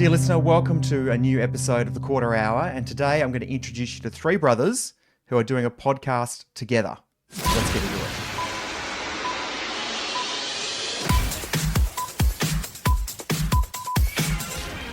Dear listener, welcome to a new episode of The Quarter Hour, and today I'm going to introduce you to three brothers who are doing a podcast together. Let's get into it.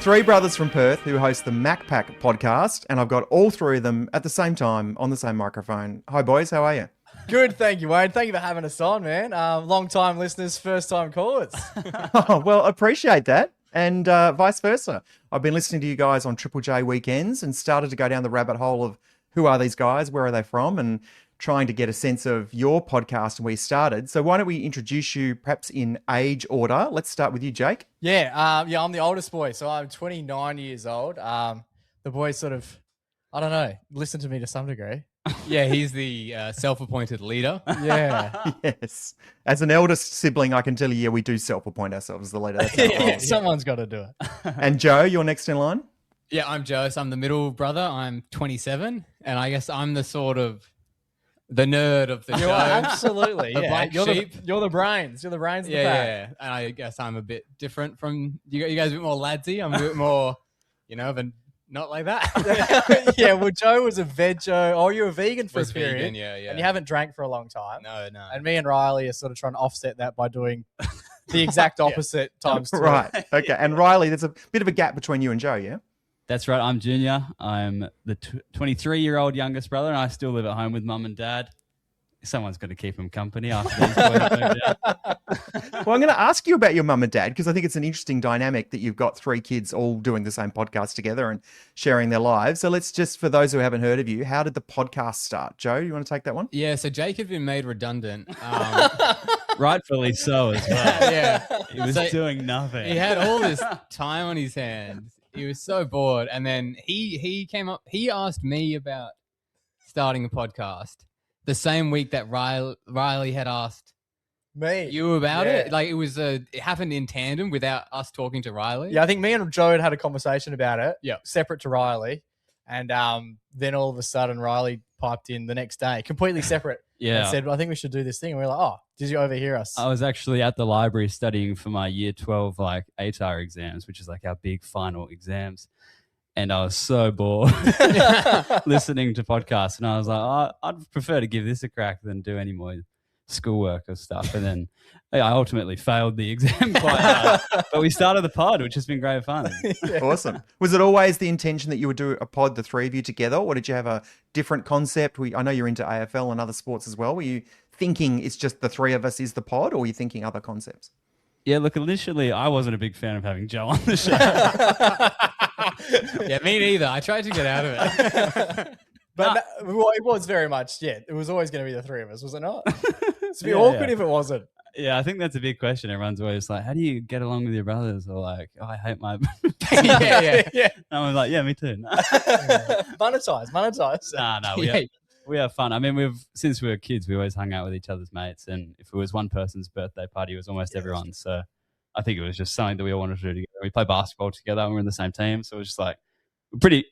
Three brothers from Perth who host the MacPack podcast, and I've got all three of them at the same time on the same microphone. Hi boys, how are you? Good, thank you, Wade. Thank you for having us on, man. Long-time listeners, first-time callers. Oh, well, appreciate that. And vice versa. I've been listening to you guys on Triple J weekends and started to go down the rabbit hole of who are these guys, where are they from, and trying to get a sense of your podcast and where you started. So why don't we introduce you perhaps in age order? Let's start with you, Jake. Yeah, I'm the oldest boy, so I'm 29 years old. The boys sort of, I don't know, listen to me to some degree. Yeah, he's the self-appointed leader. Yeah. Yes. As an eldest sibling, I can tell you, yeah, we do self-appoint ourselves as the leader. That's our role. Someone's got to do it. And Joe, you're next in line? Yeah, I'm Joe. So I'm the middle brother. I'm 27, and I guess I'm the sort of the nerd of the show. Absolutely. The black sheep. You're the brains. You're the brains of the pack. Yeah. And I guess I'm a bit different from you guys. A bit more ladsy. I'm a bit more, not like that. Yeah, well, Joe was a veg-o. Oh, you were a vegan for a period. Vegan, yeah. And you haven't drank for a long time. No. And me and Riley are sort of trying to offset that by doing the exact opposite times two. Right. Okay. And Riley, there's a bit of a gap between you and Joe, yeah? That's right. I'm Junior. I'm the 23-year-old youngest brother, and I still live at home with mum and dad. Someone's got to keep them company after these boys moved out. Well, I'm going to ask you about your mum and dad because I think it's an interesting dynamic that you've got three kids all doing the same podcast together and sharing their lives. So let's just, for those who haven't heard of you, how did the podcast start? Joe, you want to take that one? Yeah, so Jake had been made redundant. Rightfully so as well. Yeah. He was doing nothing. He had all this time on his hands. He was so bored. And then he came up, he asked me about starting a podcast the same week that Riley had asked Me. you about it. Like it happened in tandem without us talking to Riley. Yeah, I think me and Joe had a conversation about it. Yeah. Separate to Riley. And then all of a sudden Riley piped in the next day, completely separate. Yeah. And said, well, I think we should do this thing. And we were like, oh, did you overhear us? I was actually at the library studying for my year 12 ATAR exams, which is like our big final exams. And I was so bored listening to podcasts. And I was like, oh, I'd prefer to give this a crack than do any more schoolwork or stuff. And then I ultimately failed the exam quite hard. But we started the pod, which has been great fun. Yeah. Awesome. Was it always the intention that you would do a pod, the three of you together, or did you have a different concept? I know you're into AFL and other sports as well. Were you thinking it's just the three of us is the pod, or were you thinking other concepts? Yeah, look, initially I wasn't a big fan of having Joe on the show. Yeah, me neither. I tried to get out of it. But it was very much, it was always going to be the three of us, was it not? It'd be awkward if it wasn't. Yeah, I think that's a big question. Everyone's always like, how do you get along with your brothers? Or like, oh, I hate my... Yeah. And I'm like, yeah, me too. Monetize. No, we have fun. I mean, since we were kids, we always hung out with each other's mates. And if it was one person's birthday party, it was almost everyone's. So I think it was just something that we all wanted to do together. We play basketball together and we're in the same team. So it was just like,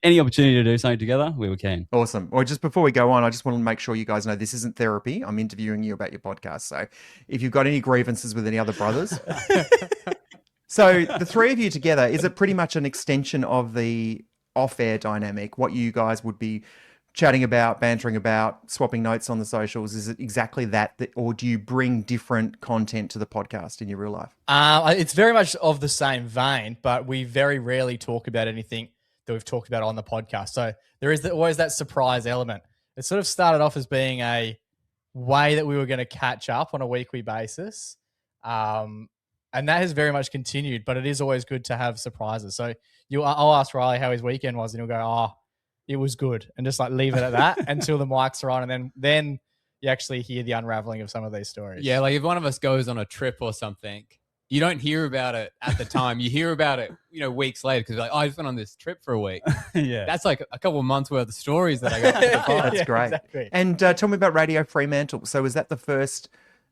any opportunity to do something together, we were keen. Awesome. Well, just before we go on, I just want to make sure you guys know this isn't therapy. I'm interviewing you about your podcast. So if you've got any grievances with any other brothers. So the three of you together, is it pretty much an extension of the off-air dynamic? What you guys would be chatting about, bantering about, swapping notes on the socials? Is it exactly that or do you bring different content to the podcast in your real life? It's very much of the same vein, but we very rarely talk about anything that we've talked about on the podcast. So there is always that surprise element. It sort of started off as being a way that we were going to catch up on a weekly basis. And that has very much continued, but it is always good to have surprises. So I'll ask Riley how his weekend was and he'll go, oh, it was good. And just like leave it at that until the mics are on. And then you actually hear the unraveling of some of these stories. Yeah, like if one of us goes on a trip or something, you don't hear about it at the time. You hear about it, weeks later because you're like, oh, I just went on this trip for a week. Yeah. That's like a couple of months worth of stories that I got. That's great. Exactly. And tell me about Radio Fremantle. So was that the first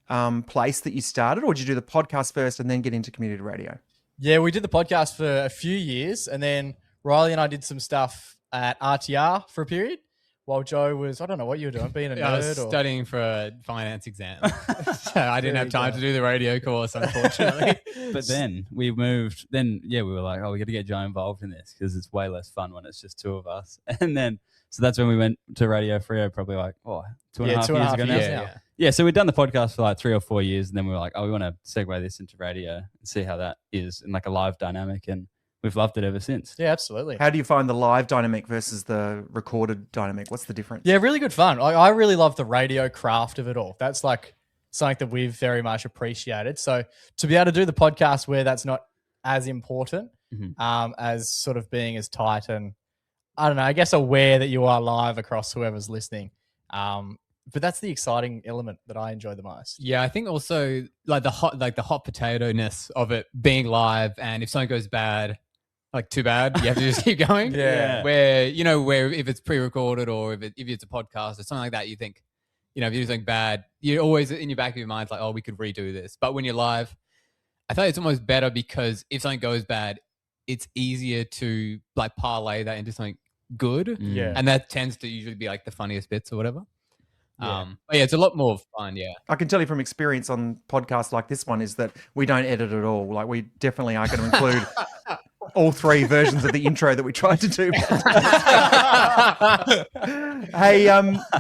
place that you started, or did you do the podcast first and then get into community radio? Yeah, we did the podcast for a few years, and then Riley and I did some stuff at RTR for a period, while Joe was, I don't know what you were doing, being a I was nerd or studying for a finance exam. So I didn't There have you time go. to do the radio course, unfortunately. But then we moved. Then we were like, oh, we got to get Joe involved in this because it's way less fun when it's just two of us. And then so that's when we went to Radio Freo, probably like 2.5 years ago now. years. Yeah, so we'd done the podcast for like 3 or 4 years, and then we were like, oh, we want to segue this into radio and see how that is in like a live dynamic, and we've loved it ever since. Yeah, absolutely. How do you find the live dynamic versus the recorded dynamic? What's the difference? Yeah, really good fun. I really love the radio craft of it all. That's like something that we've very much appreciated. So to be able to do the podcast where that's not as important as sort of being as tight and, I don't know, I guess aware that you are live across whoever's listening. But that's the exciting element that I enjoy the most. Yeah, I think also like the hot potato-ness of it being live, and if something goes bad, like too bad, you have to just keep going. Yeah. Where if it's pre-recorded or if it's a podcast or something like that, you think, if you do something bad, you're always in your back of your mind like, oh, we could redo this. But when you're live, I thought it's almost better because if something goes bad, it's easier to like parlay that into something good. Yeah. And that tends to usually be like the funniest bits or whatever. Yeah. But yeah, it's a lot more fun. Yeah. I can tell you from experience on podcasts like this one is that we don't edit at all. Like we definitely are going to include all 3 versions of the intro that we tried to do. Hey,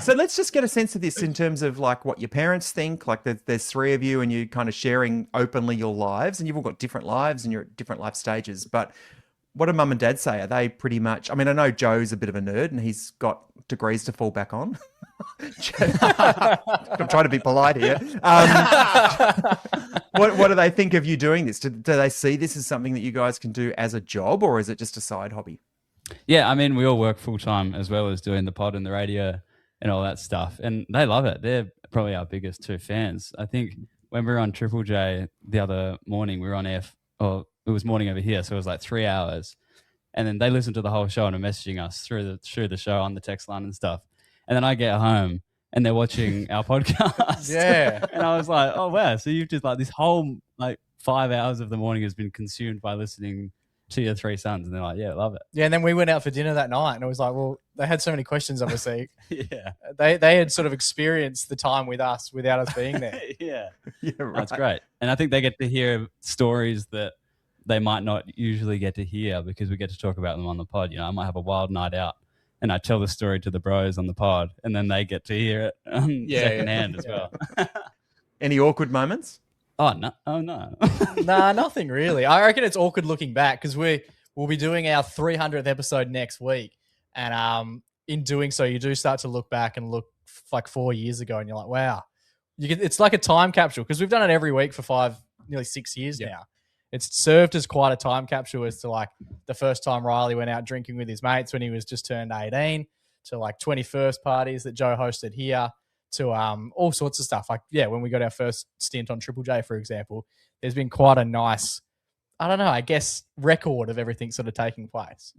so let's just get a sense of this in terms of like what your parents think. Like there's 3 of you and you're kind of sharing openly your lives, and you've all got different lives and you're at different life stages. But what do mum and dad say? Are they pretty much, I mean, I know Joe's a bit of a nerd and he's got degrees to fall back on. I'm trying to be polite here. What do they think of you doing this? Do they see this as something that you guys can do as a job, or is it just a side hobby? Yeah, I mean, we all work full time as well as doing the pod and the radio and all that stuff, and they love it. They're probably our biggest 2 fans. I think when we were on Triple J the other morning, we were on air, or it was morning over here, so it was like 3 hours, and then they listened to the whole show and are messaging us through the show on the text line and stuff. And then I get home and they're watching our podcast. Yeah. And I was like, oh, wow. So you've just like this whole like 5 hours of the morning has been consumed by listening to your 3 sons. And they're like, yeah, love it. Yeah, and then we went out for dinner that night and it was like, well, they had so many questions, obviously. Yeah. They had sort of experienced the time with us without us being there. Yeah. Yeah, right. That's great. And I think they get to hear stories that they might not usually get to hear because we get to talk about them on the pod. I might have a wild night out and I tell the story to the bros on the pod, and then they get to hear it secondhand as well. Any awkward moments? Oh no! Oh no! Nah, nothing really. I reckon it's awkward looking back because we'll be doing our 300th episode next week, and in doing so, you do start to look back and look like 4 years ago, and you're like, wow, it's like a time capsule because we've done it every week for nearly 6 years now. It's served as quite a time capsule as to like the first time Riley went out drinking with his mates when he was just turned 18, to like 21st parties that Joe hosted here, to all sorts of stuff. Like, yeah, when we got our first stint on Triple J, for example, there's been quite a nice, I don't know, I guess, record of everything sort of taking place.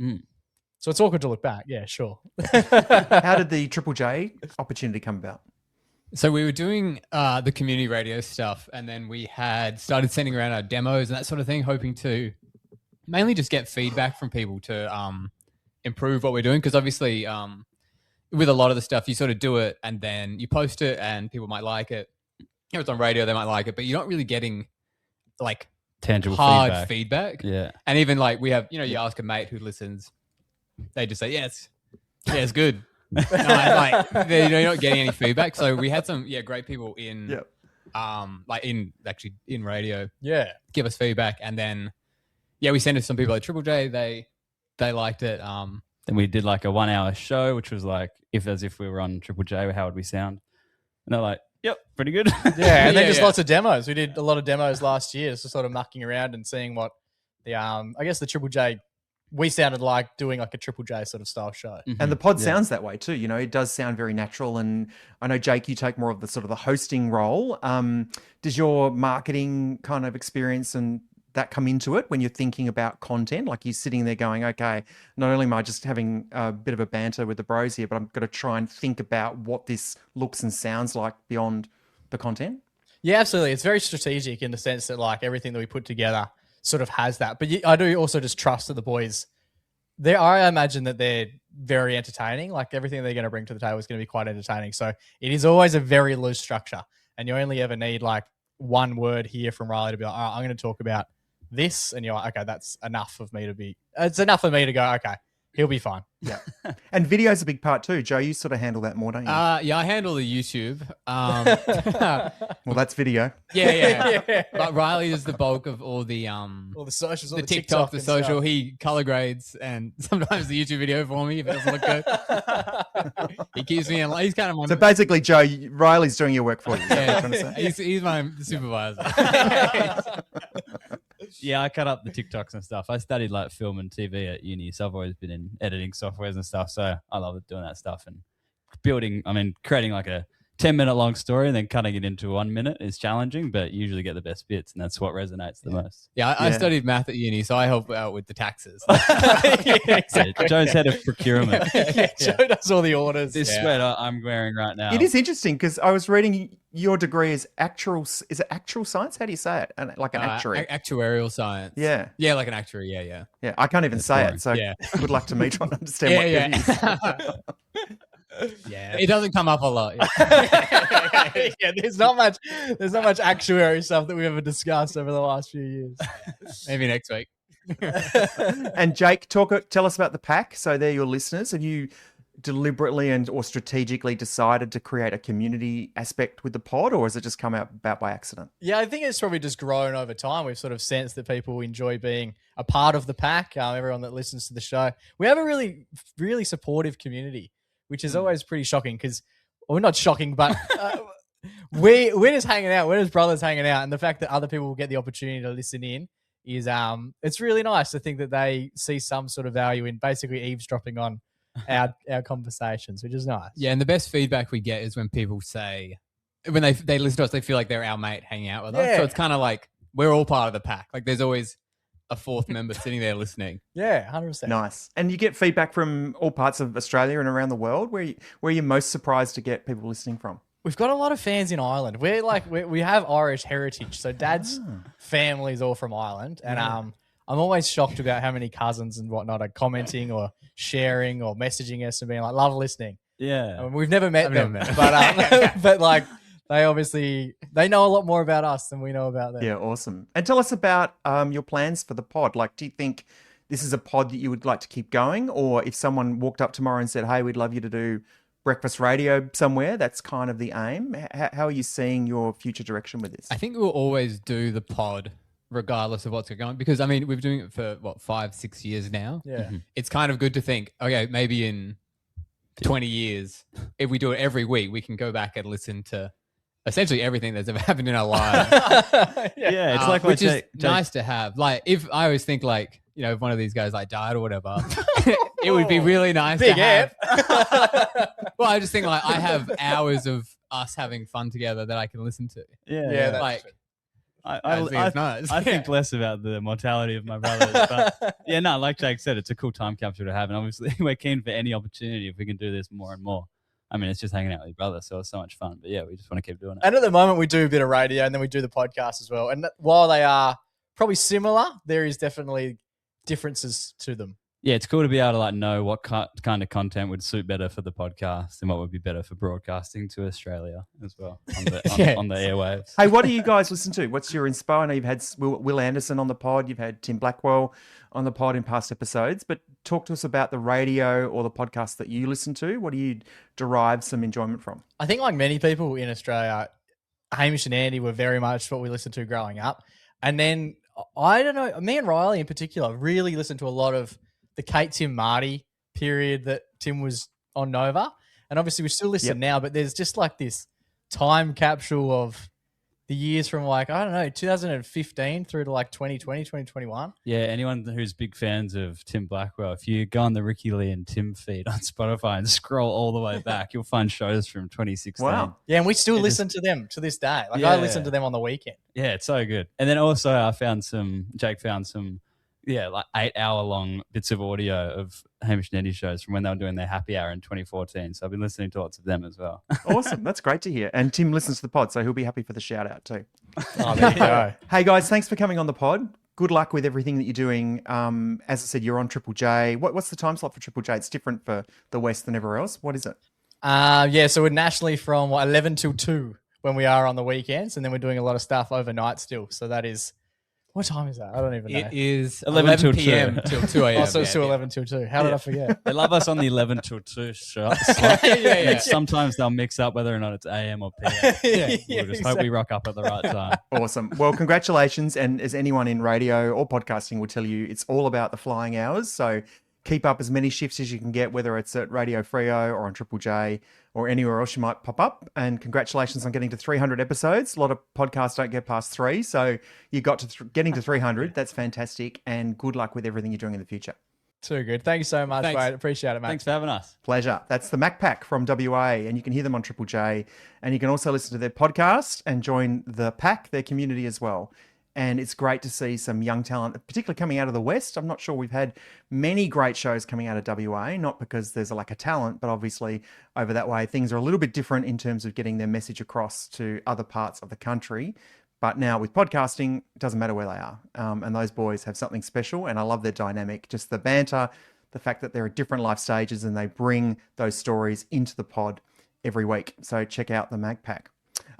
So it's awkward to look back. Yeah, sure. How did the Triple J opportunity come about? So we were doing the community radio stuff, and then we had started sending around our demos and that sort of thing, hoping to mainly just get feedback from people to improve what we're doing. Because obviously, with a lot of the stuff, you sort of do it and then you post it, and people might like it. If it's on radio, they might like it, but you're not really getting like Tangible hard feedback. Yeah. And even like we have, you ask a mate who listens, they just say, yeah, it's good. No, like you're not getting any feedback. So we had some great people in like in radio give us feedback, and then we sent it to some people at Triple J. They liked it. Then we did like a 1 hour show, which was like as if we were on Triple J, how would we sound? And they're like, yep, pretty good. Yeah, and then just lots of demos. We did a lot of demos last year, so sort of mucking around and seeing what the I guess the Triple J, we sounded like doing like a Triple J sort of style show. And the pod sounds that way too. It does sound very natural. And I know, Jake, you take more of the sort of the hosting role. Does your marketing kind of experience and that come into it when you're thinking about content? Like you're sitting there going, okay, not only am I just having a bit of a banter with the bros here, but I'm going to try and think about what this looks and sounds like beyond the content. Yeah, absolutely. It's very strategic in the sense that like everything that we put together sort of has that. But I do also just trust that the boys, I imagine that very entertaining. Like everything they're going to bring to the table is going to be quite entertaining. So it is always a very loose structure, and you only ever need like one word here from Riley to be like, all right, I'm going to talk about this, and you're like, okay, that's enough of me to be. It's enough for me to go, okay, he'll be fine. Yeah. And video's a big part too. Joe, you sort of handle that more, don't you? Yeah, I handle the YouTube. Well, that's video. Yeah. But Riley does the bulk of all the socials, all the TikTok, the and social. stuff. He color grades and sometimes the YouTube video for me if it doesn't look good. He keeps me in. He's kind of my. So basically, Joe, Riley's doing your work for you. Is that what you're trying to say? He's my supervisor. Yeah, I cut up the TikToks and stuff. I studied like film and TV at uni, so I've always been in editing softwares and stuff. So I love doing that stuff and creating like a 10-minute long story and then cutting it into 1 minute is challenging, but you usually get the best bits, and that's what resonates the most. Yeah, I studied math at uni, so I help out with the taxes. Exactly. Joe's head of procurement. Joe does all the orders. This sweater I'm wearing right now. It is interesting because I was reading your degree is is it actual science? How do you say it? And like an actuary. Actuarial science. Yeah. Yeah, like an actuary. Yeah. Yeah, I can't even say it. So good luck to me trying to understand what it is. Yeah, it doesn't come up a lot. Yeah, there's not much actuary stuff that we've ever discussed over the last few years. Maybe next week. And Jake, tell us about the pack. So they're your listeners. Have you deliberately or strategically decided to create a community aspect with the pod, or has it just come about by accident? Yeah, I think it's probably just grown over time. We've sort of sensed that people enjoy being a part of the pack. Everyone that listens to the show, we have a really, really supportive community, which is always pretty shocking because, well, not shocking, but we're just hanging out. We're just brothers hanging out, and the fact that other people will get the opportunity to listen in is it's really nice to think that they see some sort of value in basically eavesdropping on our conversations, which is nice. Yeah, and the best feedback we get is when people say, when they listen to us, they feel like they're our mate hanging out with us. So it's kind of like we're all part of the pack. Like there's always a fourth member sitting there listening. Yeah, 100%. Nice. And you get feedback from all parts of Australia and around the world. Where are you most surprised to get people listening from? We've got a lot of fans in Ireland. We have Irish heritage, so Dad's family's all from Ireland, and I'm always shocked about how many cousins and whatnot are commenting or sharing or messaging us and being like, "Love listening." Yeah, I mean, we've never met them, but like they know a lot more about us than we know about them. Yeah, awesome. And tell us about your plans for the pod. Like, do you think this is a pod that you would like to keep going, or if someone walked up tomorrow and said, "Hey, we'd love you to do breakfast radio somewhere," that's kind of the aim. How are you seeing your future direction with this? I think we'll always do the pod regardless of what's going on, because I mean we've been doing it for 5-6 years now. Yeah. It's kind of good to think, okay, maybe in 20 years, if we do it every week, we can go back and listen to essentially everything that's ever happened in our lives. Yeah, it's like which is nice to have. Like, if I always think, like, you know, if one of these guys like died or whatever, it would be really nice to have. Well, I just think like I have hours of us having fun together that I can listen to. Yeah, that's like true. I think less about the mortality of my brothers, but yeah, no, like Jake said, it's a cool time capsule to have, and obviously we're keen for any opportunity if we can do this more and more. I mean, it's just hanging out with your brother, so it's so much fun. But yeah, we just want to keep doing it. And at the moment, we do a bit of radio, and then we do the podcast as well. And while they are probably similar, there is definitely differences to them. Yeah, it's cool to be able to like know what kind of content would suit better for the podcast and what would be better for broadcasting to Australia as well on the airwaves. Hey, what do you guys listen to? What's your inspo? I know you've had Will Anderson on the pod. You've had Tim Blackwell on the pod in past episodes. But talk to us about the radio or the podcast that you listen to. What do you derive some enjoyment from? I think like many people in Australia, Hamish and Andy were very much what we listened to growing up. And then, I don't know, me and Riley in particular really listened to a lot of the Kate, Tim, Marty period that Tim was on Nova. And obviously we still listen now, but there's just like this time capsule of the years from like, I don't know, 2015 through to like 2020, 2021. Yeah, anyone who's big fans of Tim Blackwell, if you go on the Ricky Lee and Tim feed on Spotify and scroll all the way back, you'll find shows from 2016. Wow. Yeah, and we still listen to them to this day. Like I listen to them on the weekend. Yeah, it's so good. And then also Jake found some like 8-hour-long bits of audio of Hamish and Andy shows from when they were doing their happy hour in 2014. So I've been listening to lots of them as well. Awesome. That's great to hear. And Tim listens to the pod, so he'll be happy for the shout out too. Oh, there you go. Hey guys, thanks for coming on the pod. good luck with everything that you're doing. As I said, you're on Triple J. What's the time slot for Triple J? It's different for the West than everywhere else. What is it? So we're nationally from 11 till 2 when we are on the weekends, and then we're doing a lot of stuff overnight still. So that is, what time is that? I don't even know. It is 11 till 2. p.m. till 2 a.m. Also, it's still 11 till 2. How did I forget? They love us on the 11 till 2 slot. yeah. Sometimes they'll mix up whether or not it's AM or PM. Yeah, We'll just hope we rock up at the right time. Awesome. Well, congratulations. And as anyone in radio or podcasting will tell you, it's all about the flying hours. So keep up as many shifts as you can get, whether it's at Radio Freo or on Triple J or anywhere else you might pop up. And congratulations on getting to 300 episodes. A lot of podcasts don't get past 3. So you got to getting to 300. That's fantastic. And good luck with everything you're doing in the future. Too good. Thank you so much, Thanks. mate. Appreciate it, mate. Thanks for having us. Pleasure. That's the MacPack from WA, and you can hear them on Triple J. And you can also listen to their podcast and join the pack, their community as well. And it's great to see some young talent, particularly coming out of the West. I'm not sure we've had many great shows coming out of WA, not because there's a lack of talent, but obviously over that way, things are a little bit different in terms of getting their message across to other parts of the country. But now with podcasting, it doesn't matter where they are. And those boys have something special, and I love their dynamic, just the banter, the fact that they're at different life stages and they bring those stories into the pod every week. So check out the MacPack.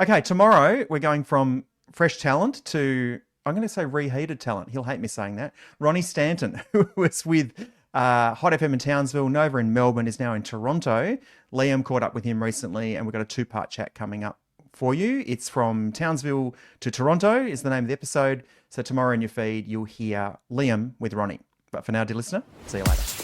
Okay, tomorrow we're going from fresh talent to, I'm going to say reheated talent. He'll hate me saying that. Ronnie Stanton, who was with Hot FM in Townsville, Nova in Melbourne, is now in Toronto. Liam caught up with him recently, and we've got a 2-part chat coming up for you. It's From Townsville to Toronto is the name of the episode. So tomorrow in your feed, you'll hear Liam with Ronnie. But for now, dear listener, see you later.